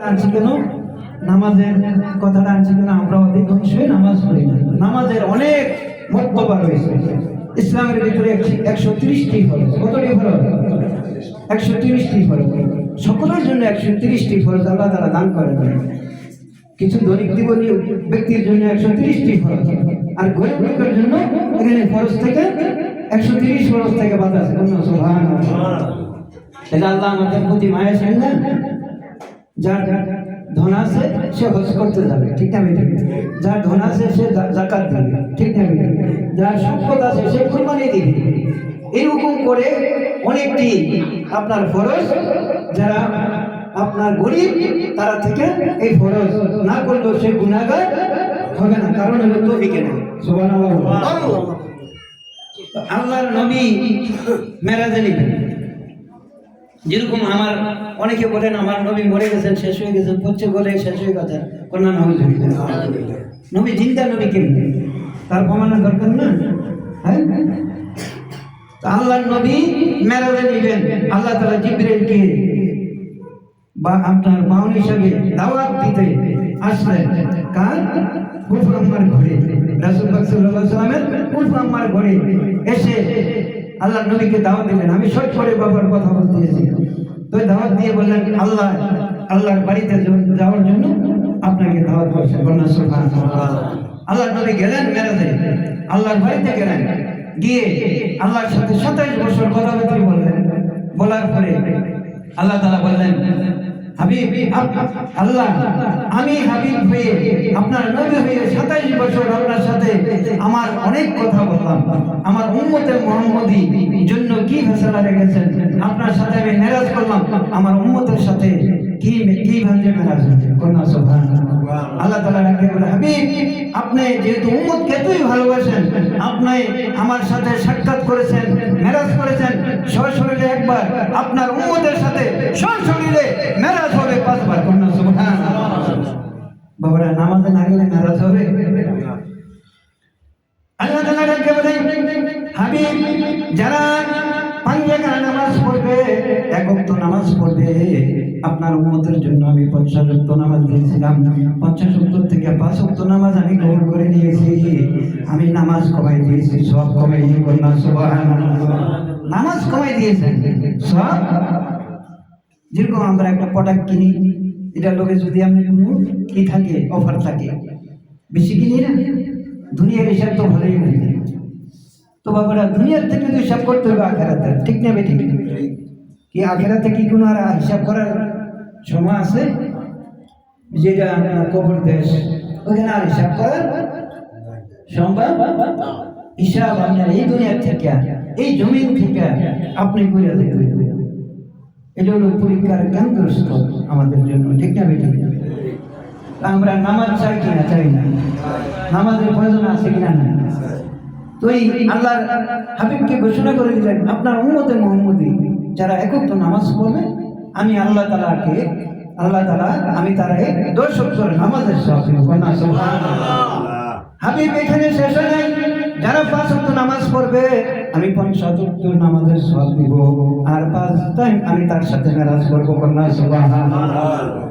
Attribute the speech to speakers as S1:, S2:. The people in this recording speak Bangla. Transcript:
S1: আনছি কেন নামাজের কথাটা আনছি কেন আমরা অধিকাংশই নামাজ পড়ি না। নামাজের অনেক বক্তব্য রয়েছে ইসলামের ভিতরে 130টি ফরজ। কতটি ফরজ? 130টি ফরজ। সকলের জন্য 130টি ফরজ আল্লাহ তাআলা দান করেন। কিছু ধনী জীবনী ব্যক্তির জন্য 130টি ফরজ, আর গরিব লোকের জন্য এখানে ফরজ থেকে 130 ফরজ থেকে বাদ আছে। সুবহানাল্লাহ। এটা আল্লাহ আমাদের প্রতি মায়া চান। যার ধন আছে সে হজ করতে যাবে, ঠিক না? যার ধন আছে সে যাকাত দিবে, ঠিক না? যার সম্পদ আছে সে কুরবানি দিবে। এরকম করে অনেকটি আপনার ফরজ, যারা আপনার গরিব তারা থেকে এই ফরজ না করলেও সে গুনাহগার হবে না, কারণ হলো তৌফিকে নেই। সুবহানাল্লাহ। আল্লাহর নবী মেরাজে নিবেন। যেরকম আমার অনেকে বলেন আমার নবী মরে গেছেন, শেষ হয়ে গেছেন, পড়ছে বলে শেষ হয়ে গেছে, কন্যা নবী জিন্দা নবী কেমনি তার প্রমাণের দরকার না। হ্যাঁ, আল্লাহর নবী মেরাজে নিবেন। আল্লাহ তাআলা জিবরাইলকে বা আপনার বাউন হিসাবে দাওয়াত দিতে আসলেন। কার? কুফ আম্মার ঘরে, রাসূল পাক সাল্লাল্লাহু আলাইহি ওয়াসাল্লামের কুফ আম্মার ঘরে এসে আল্লাহর নবীকে দাওয়াত দিলেন। আমি শর্ট করে বাবার কথা বলতেছি। তো দাওয়াত দিয়ে বললেন আল্লাহর বাড়িতে যাওয়ার জন্য আপনাকে দাওয়াত করছেন। বললেন সুবহানাল্লাহ। আল্লাহর নবী গেলেন মেরাজে, আল্লাহর বাড়িতে গেলেন, গিয়ে আল্লাহর সাথে 27 বছর কথাবার্তা বললেন। বলার পরে আল্লাহ তাআলা বললেন, হাবিব আল্লাহ, আমি হাবিব হয়ে আপনার নবী হয়ে 27 বছর আপনার সাথে আমার অনেক কথা বললাম। আমার উম্মতে মুহাম্মদী জন্য কি ফয়সালা রেখেছেন, আপনার সাথে আমি মেরাজ করলাম। আমার উম্মতের সাথে কি ভাবে মেরাজ হয়েছে? কোন সুবহানাল্লাহ। আল্লাহ তাআলা ডাকে বলে, হাবিব আপনি যেহেতু উম্মতকে এতই ভালোবাসেন, আপনি আমার সাথে সাক্ষাৎ করেছেন, মেরাজ করেছেন, সশরীরে একবার আপনার উম্মতের সাথে সশরীরে মেরাজ হবে 5 বার। কোন সুবহানাল্লাহ। বাবারা, নামাজে না গেলে মেরাজ হবে? আল্লাহ তাআলা ডাকে বলে, হাবিব যারা 5 রাকাত নামাজ পড়বে, 1 ওয়াক্ত নামাজ পড়বে, আপনার উম্মতের জন্য আমি 50 ওয়াক্ত নামাজ দিয়েছিলাম। 50 ওয়াক্ত থেকে 5 ওয়াক্ত নামাজ আমি গ্রহণ করে নিয়েছি। আমি নামাজ কমাই দিয়েছি, সব কমাই দিয়ে বললাম সুবহানাল্লাহ। নামাজ কমাই দিয়েছেন সব। যেরকম আমরা একটা প্রোডাক্ট কিনি, এটা লোকে যদি আমি কি থাকে, অফার থাকে, বেশি কিনি না, দুনিয়ার হিসাব তো ভালোই নেই। তো বাবারা, দুনিয়ার থেকে তো হিসাব করতে হবে আখেরাতে, ঠিক না? ঠিক কি আখেরাতে কি কোনো আর হিসাব করার সময় আছে? যেটা কবর দেশ, ওখানে আর হিসাব করার সম্ভব? হিসাব আপনার এই দুনিয়ার থেকে, এই জমিন থেকে আপনি করে দেখবেন। এটা হলো পরীক্ষার কেন্দ্রস্থল আমাদের জন্য, ঠিক না? আমরা নামাজ চাই কিনা? চাই না। নামাজের প্রয়োজন আছে কিনা? না। তো এই আল্লাহর হাবিবকে ঘোষণা করে দিলেন, আপনার উম্মতে মুহাম্মদী যারা 1 ওয়াক্ত নামাজ পড়বে, আমি আল্লাহ তাআলা আমি তারা 10 ওয়াক্তের নামাজের সওয়াব দেব। সুবহানাল্লাহ। হাবিব এখানে শেষ হয় নাই, যারা 5 ওয়াক্ত নামাজ পড়বে আমি 50 ওয়াক্তের নামাজের সওয়াব দেব, আর 5 টাইম আমি তার সাথে মেরাজ করব। সুবহানাল্লাহ।